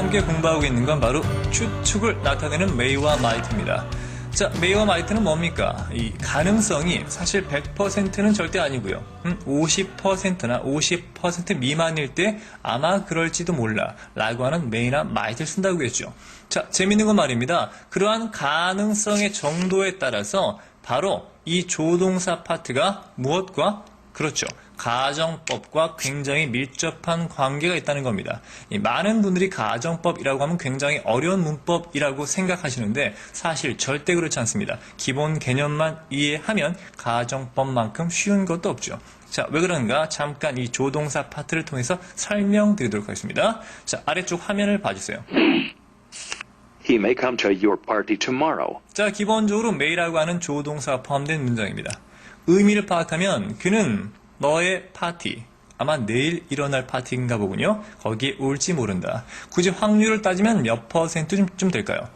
함께 공부하고 있는 건 바로 추측을 나타내는 메이와 마이트입니다. 자, 메이와 마이트는 뭡니까? 이 가능성이 사실 100%는 절대 아니고요. 50%나 50% 미만일 때 아마 그럴지도 몰라 라고 하는 메이나 마이트를 쓴다고 했죠. 자, 재밌는 건 말입니다. 그러한 가능성의 정도에 따라서 바로 이 조동사 파트가 무엇과 그렇죠. 가정법과 굉장히 밀접한 관계가 있다는 겁니다. 많은 분들이 가정법이라고 하면 굉장히 어려운 문법이라고 생각하시는데 사실 절대 그렇지 않습니다. 기본 개념만 이해하면 가정법만큼 쉬운 것도 없죠. 자, 왜 그런가? 잠깐 이 조동사 파트를 통해서 설명드리도록 하겠습니다. 자, 아래쪽 화면을 봐주세요. He may come to your party tomorrow. 자, 기본적으로 may라고 하는 조동사가 포함된 문장입니다. 의미를 파악하면 그는 너의 파티, 아마 내일 일어날 파티인가 보군요. 거기에 올지 모른다. 굳이 확률을 따지면 몇 %쯤 될까요?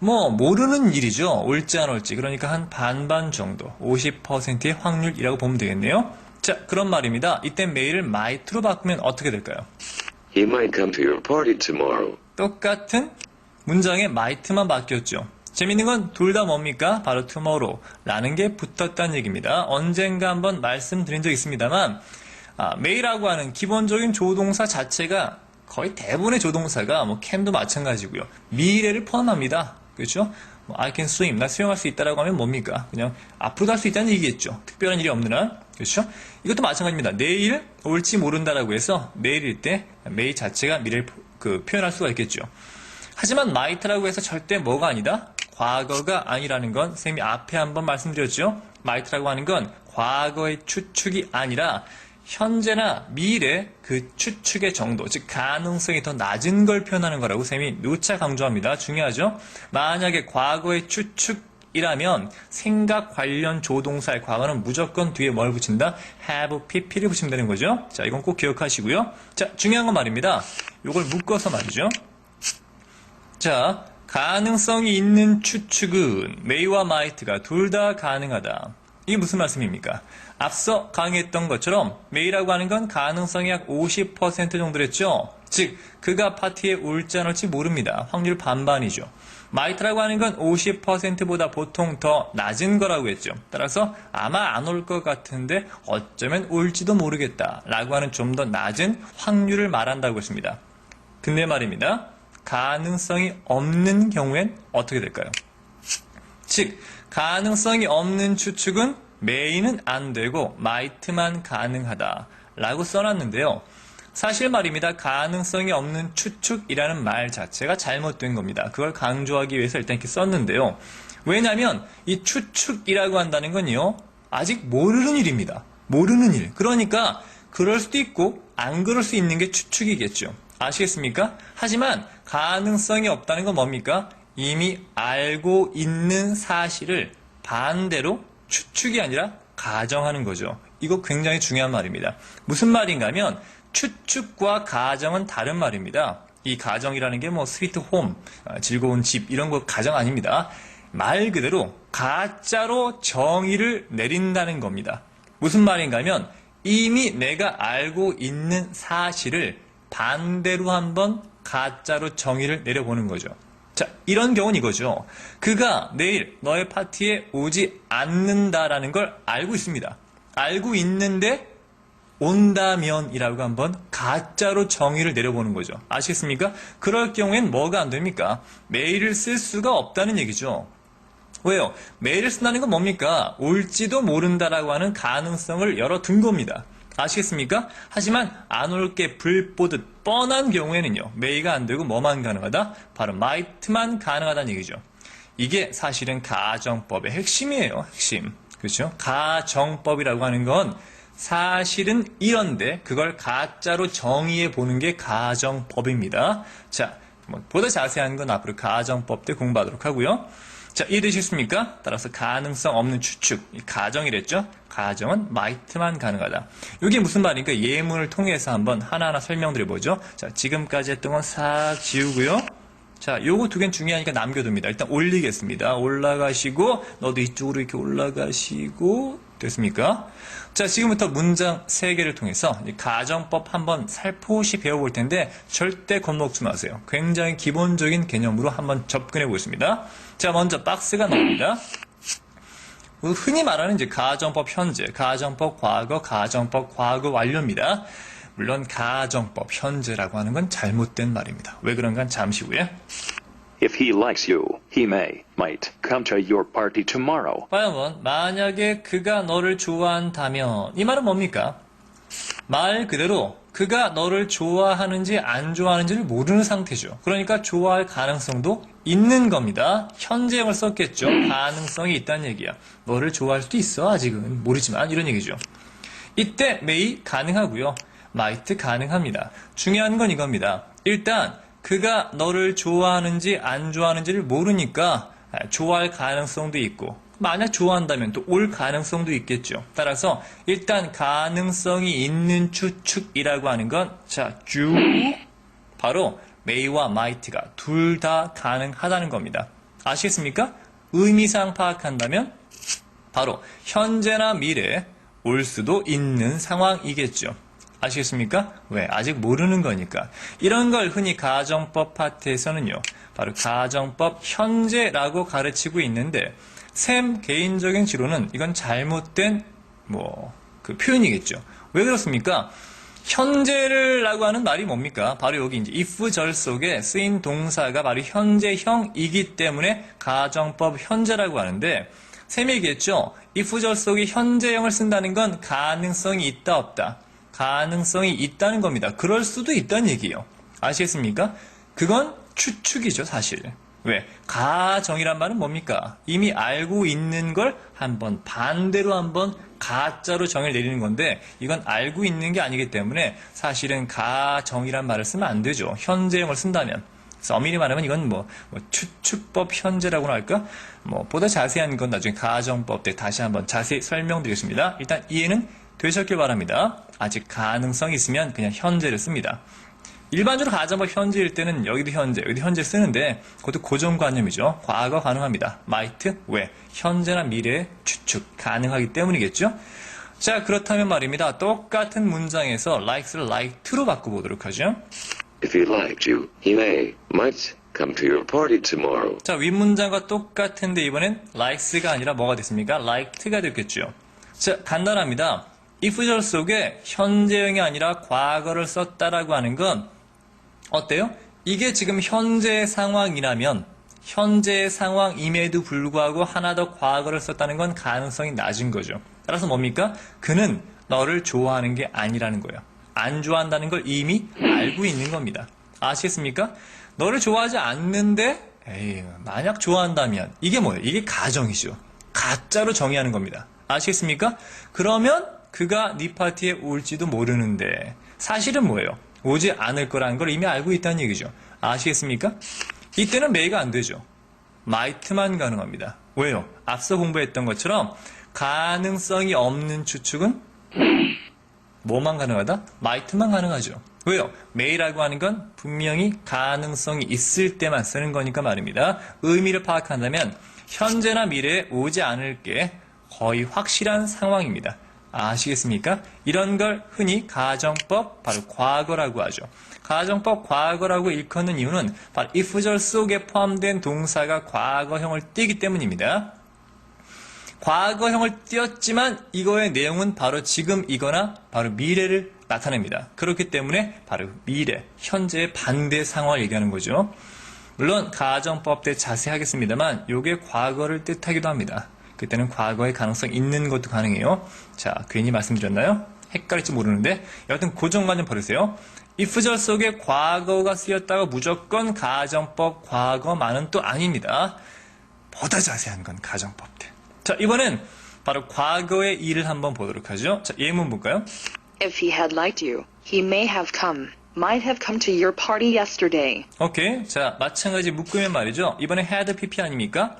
모르는 일이죠. 올지 안 올지. 그러니까 한 반반 정도, 50%의 확률이라고 보면 되겠네요. 자, 그런 말입니다. 이때 might를 might로 바꾸면 어떻게 될까요? He might come to your party tomorrow. 똑같은 문장에 might만 바뀌었죠. 재밌는 건 둘 다 뭡니까? 바로 tomorrow라는 게 붙었다는 얘기입니다. 언젠가 한번 말씀드린 적 있습니다만 may라고 하는 기본적인 조동사 자체가 거의 대부분의 조동사가 can도 마찬가지고요. 미래를 포함합니다. 그렇죠? I can swim, 나 수영할 수 있다라고 하면 뭡니까? 그냥 앞으로도 할 수 있다는 얘기겠죠. 특별한 일이 없는 한. 그렇죠? 이것도 마찬가지입니다. 내일 올지 모른다라고 해서 내일일 때 may 자체가 미래를 표현할 수가 있겠죠. 하지만 might라고 해서 절대 뭐가 아니다? 과거가 아니라는 건 쌤이 앞에 한번 말씀드렸죠. might라고 하는 건 과거의 추측이 아니라 현재나 미래 그 추측의 정도, 즉 가능성이 더 낮은 걸 표현하는 거라고 쌤이 누차 강조합니다. 중요하죠. 만약에 과거의 추측이라면 생각 관련 조동사의 과거는 무조건 뒤에 뭘 붙인다? have, pp를 붙이면 되는 거죠. 자, 이건 꼭 기억하시고요. 자, 중요한 건 말입니다. 이걸 묶어서 말이죠. 자, 가능성이 있는 추측은 may와 might가 둘 다 가능하다. 이게 무슨 말씀입니까? 앞서 강의했던 것처럼 may라고 하는 건 가능성이 약 50% 정도랬죠. 즉, 그가 파티에 올지 안 올지 모릅니다. 확률 반반이죠. might라고 하는 건 50%보다 보통 더 낮은 거라고 했죠. 따라서 아마 안 올 것 같은데 어쩌면 올지도 모르겠다 라고 하는 좀 더 낮은 확률을 말한다고 했습니다. 근데 말입니다. 가능성이 없는 경우엔 어떻게 될까요? 즉, 가능성이 없는 추측은 may는 안 되고 might만 가능하다 라고 써놨는데요. 사실 말입니다. 가능성이 없는 추측이라는 말 자체가 잘못된 겁니다. 그걸 강조하기 위해서 일단 이렇게 썼는데요. 왜냐하면 이 추측이라고 한다는 건요, 아직 모르는 일입니다. 모르는 일. 그러니까 그럴 수도 있고 안 그럴 수 있는 게 추측이겠죠. 아시겠습니까? 하지만 가능성이 없다는 건 뭡니까? 이미 알고 있는 사실을 반대로 추측이 아니라 가정하는 거죠. 이거 굉장히 중요한 말입니다. 무슨 말인가 하면 추측과 가정은 다른 말입니다. 이 가정이라는 게 스위트 홈, 즐거운 집 이런 거 가정 아닙니다. 말 그대로 가짜로 정의를 내린다는 겁니다. 무슨 말인가 하면 이미 내가 알고 있는 사실을 반대로 한번 가짜로 정의를 내려보는 거죠. 자, 이런 경우는 이거죠. 그가 내일 너의 파티에 오지 않는다라는 걸 알고 있습니다. 알고 있는데 온다면이라고 한번 가짜로 정의를 내려보는 거죠. 아시겠습니까? 그럴 경우엔 뭐가 안 됩니까? may를 쓸 수가 없다는 얘기죠. 왜요? may를 쓴다는 건 뭡니까? 올지도 모른다라고 하는 가능성을 열어둔 겁니다. 아시겠습니까? 하지만 안 올 게 불 보듯 뻔한 경우에는요, may가 안 되고 뭐만 가능하다? 바로 might만 가능하다는 얘기죠. 이게 사실은 가정법의 핵심이에요. 핵심. 그렇죠? 가정법이라고 하는 건 사실은 이런데 그걸 가짜로 정의해 보는 게 가정법입니다. 자, 보다 자세한 건 앞으로 가정법 때 공부하도록 하고요. 자, 이해되셨습니까? 따라서 가능성 없는 추측, 가정이랬죠? 가정은 might만 가능하다. 이게 무슨 말입니까? 예문을 통해서 한번 하나하나 설명드려보죠. 자, 지금까지 했던 건 싹 지우고요. 자, 요거 두 개는 중요하니까 남겨둡니다. 일단 올리겠습니다. 올라가시고, 너도 이쪽으로 이렇게 올라가시고, 됐습니까? 자, 지금부터 문장 3개를 통해서 이 가정법 한번 살포시 배워볼 텐데 절대 겁먹지 마세요. 굉장히 기본적인 개념으로 한번 접근해 보겠습니다. 자, 먼저 박스가 나옵니다. 흔히 말하는 이제 가정법 현재, 가정법 과거, 가정법 과거 완료입니다. 물론 가정법 현재라고 하는 건 잘못된 말입니다. 왜 그런가 잠시 후에. If he likes you, he might come to your party tomorrow. 과연 만약에 그가 너를 좋아한다면 이 말은 뭡니까? 말 그대로 그가 너를 좋아하는지 안 좋아하는지를 모르는 상태죠. 그러니까 좋아할 가능성도 있는 겁니다. 현재형을 썼겠죠. 가능성이 있다는 얘기야. 너를 좋아할 수도 있어. 아직은 모르지만 이런 얘기죠. 이때 may 가능하고요. might 가능합니다. 중요한 건 이겁니다. 일단 그가 너를 좋아하는지 안 좋아하는지를 모르니까 좋아할 가능성도 있고 만약 좋아한다면 또 올 가능성도 있겠죠. 따라서 일단 가능성이 있는 추측이라고 하는 건 자, 쭉 바로 may와 might가 둘 다 가능하다는 겁니다. 아시겠습니까? 의미상 파악한다면 바로 현재나 미래 올 수도 있는 상황이겠죠. 아시겠습니까? 왜? 아직 모르는 거니까. 이런 걸 흔히 가정법 파트에서는요. 바로 가정법 현재라고 가르치고 있는데 샘 개인적인 지로는 이건 잘못된 그 표현이겠죠. 왜 그렇습니까? 현재라고 하는 말이 뭡니까? 바로 여기 이제 if 절 속에 쓰인 동사가 바로 현재형이기 때문에 가정법 현재라고 하는데 샘이 얘기했죠. if 절 속에 현재형을 쓴다는 건 가능성이 있다 없다. 가능성이 있다는 겁니다. 그럴 수도 있다는 얘기예요. 아시겠습니까? 그건 추측이죠, 사실. 왜? 가정이란 말은 뭡니까? 이미 알고 있는 걸 반대로 한번 가짜로 정의를 내리는 건데 이건 알고 있는 게 아니기 때문에 사실은 가정이란 말을 쓰면 안 되죠. 현재형을 쓴다면. 그래서 엄밀히 말하면 이건 추측법 현재라고나 할까? 보다 자세한 건 나중에 가정법 때 다시 한번 자세히 설명드리겠습니다. 일단 이해는 되셨길 바랍니다. 아직 가능성이 있으면 그냥 현재를 씁니다. 일반적으로 가정법 현재일 때는 여기도 현재 쓰는데 그것도 고정관념이죠. 과거 가능합니다. might, 왜? 현재나 미래의 추측 가능하기 때문이겠죠. 자, 그렇다면 말입니다. 똑같은 문장에서 likes를 like to로 바꿔보도록 하죠. If he liked you, he might come to your party tomorrow. 자, 윗문장과 똑같은데 이번엔 likes가 아니라 뭐가 됐습니까? liked가 됐겠죠. 자, 간단합니다. if 절 속에 현재형이 아니라 과거를 썼다라고 하는 건 어때요? 이게 지금 현재 상황이라면 현재 상황임에도 불구하고 하나 더 과거를 썼다는 건 가능성이 낮은 거죠. 따라서 뭡니까? 그는 너를 좋아하는 게 아니라는 거예요. 안 좋아한다는 걸 이미 알고 있는 겁니다. 아시겠습니까? 너를 좋아하지 않는데 만약 좋아한다면 이게 뭐예요? 이게 가정이죠. 가짜로 정의하는 겁니다. 아시겠습니까? 그러면 그가 네 파티에 올지도 모르는데 사실은 뭐예요? 오지 않을 거라는 걸 이미 알고 있다는 얘기죠. 아시겠습니까? 이때는 may가 안 되죠. might만 가능합니다. 왜요? 앞서 공부했던 것처럼 가능성이 없는 추측은 뭐만 가능하다? might만 가능하죠. 왜요? may라고 하는 건 분명히 가능성이 있을 때만 쓰는 거니까 말입니다. 의미를 파악한다면 현재나 미래에 오지 않을 게 거의 확실한 상황입니다. 아시겠습니까? 이런 걸 흔히 가정법, 바로 과거라고 하죠. 가정법 과거라고 일컫는 이유는 바로 if절 속에 포함된 동사가 과거형을 띠기 때문입니다. 과거형을 띄었지만 이거의 내용은 바로 지금이거나 바로 미래를 나타냅니다. 그렇기 때문에 바로 미래, 현재의 반대 상황을 얘기하는 거죠. 물론 가정법 때 자세히 하겠습니다만 이게 과거를 뜻하기도 합니다. 그때는 과거의 가능성 있는 것도 가능해요. 자, 괜히 말씀드렸나요? 헷갈릴지 모르는데 여하튼 고정관념 버리세요. if절 속에 과거가 쓰였다고 무조건 가정법 과거만은 또 아닙니다. 보다 자세한 건 가정법 때. 자, 이번엔 바로 과거의 일을 한번 보도록 하죠. 자, 예문 볼까요? If he had liked you, he might have come to your party yesterday. 오케이. 자, 마찬가지 묶으면 말이죠. 이번에 had pp 아닙니까?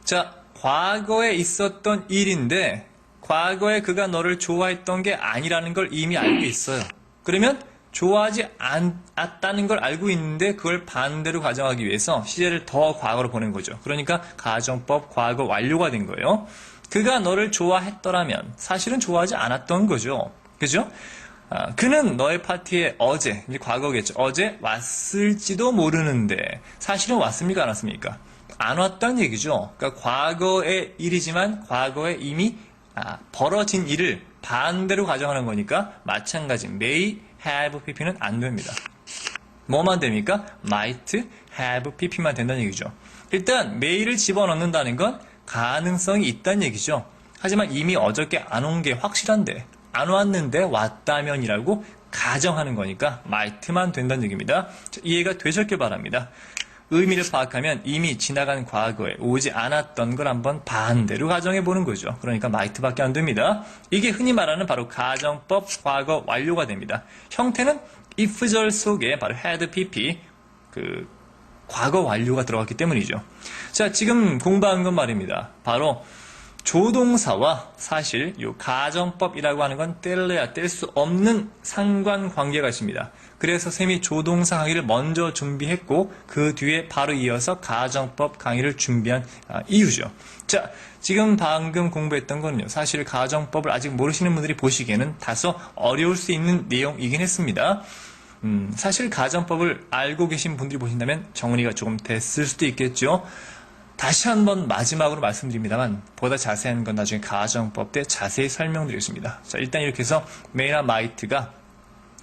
자, 과거에 있었던 일인데 과거에 그가 너를 좋아했던 게 아니라는 걸 이미 알고 있어요. 그러면 좋아하지 않았다는 걸 알고 있는데 그걸 반대로 가정하기 위해서 시제를 더 과거로 보낸 거죠. 그러니까 가정법 과거 완료가 된 거예요. 그가 너를 좋아했더라면 사실은 좋아하지 않았던 거죠. 그죠? 그는 너의 파티에 어제, 이제 과거겠죠. 어제 왔을지도 모르는데 사실은 왔습니까? 안 왔습니까? 안 왔다는 얘기죠. 그러니까 과거의 일이지만 과거에 이미 벌어진 일을 반대로 가정하는 거니까 마찬가지 may have pp는 안 됩니다. 뭐만 됩니까? might have pp만 된다는 얘기죠. 일단 may를 집어넣는다는 건 가능성이 있다는 얘기죠. 하지만 이미 어저께 안 온 게 확실한데 안 왔는데 왔다면이라고 가정하는 거니까 might만 된다는 얘기입니다. 이해가 되셨길 바랍니다. 의미를 파악하면 이미 지나간 과거에 오지 않았던 걸 한번 반대로 가정해 보는 거죠. 그러니까 might밖에 안 됩니다. 이게 흔히 말하는 바로 가정법 과거 완료가 됩니다. 형태는 if절 속에 바로 had pp 과거 완료가 들어갔기 때문이죠. 자, 지금 공부한 건 말입니다. 바로 조동사와 사실 이 가정법이라고 하는 건 뗄래야 뗄 수 없는 상관관계가 있습니다. 그래서 쌤이 조동사 강의를 먼저 준비했고 그 뒤에 바로 이어서 가정법 강의를 준비한 이유죠. 자, 지금 방금 공부했던 거는요. 사실 가정법을 아직 모르시는 분들이 보시기에는 다소 어려울 수 있는 내용이긴 했습니다. 사실 가정법을 알고 계신 분들이 보신다면 정리가 조금 됐을 수도 있겠죠. 다시 한번 마지막으로 말씀드립니다만 보다 자세한 건 나중에 가정법 때 자세히 설명드리겠습니다. 자, 일단 이렇게 해서 may나 might가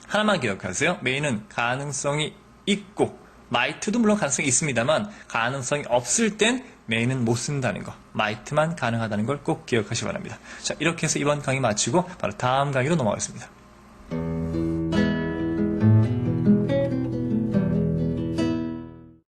하나만 기억하세요. may는 가능성이 있고 might도 물론 가능성이 있습니다만 가능성이 없을 땐 may는 못 쓴다는 거, might만 가능하다는 걸 꼭 기억하시기 바랍니다. 자, 이렇게 해서 이번 강의 마치고 바로 다음 강의로 넘어가겠습니다.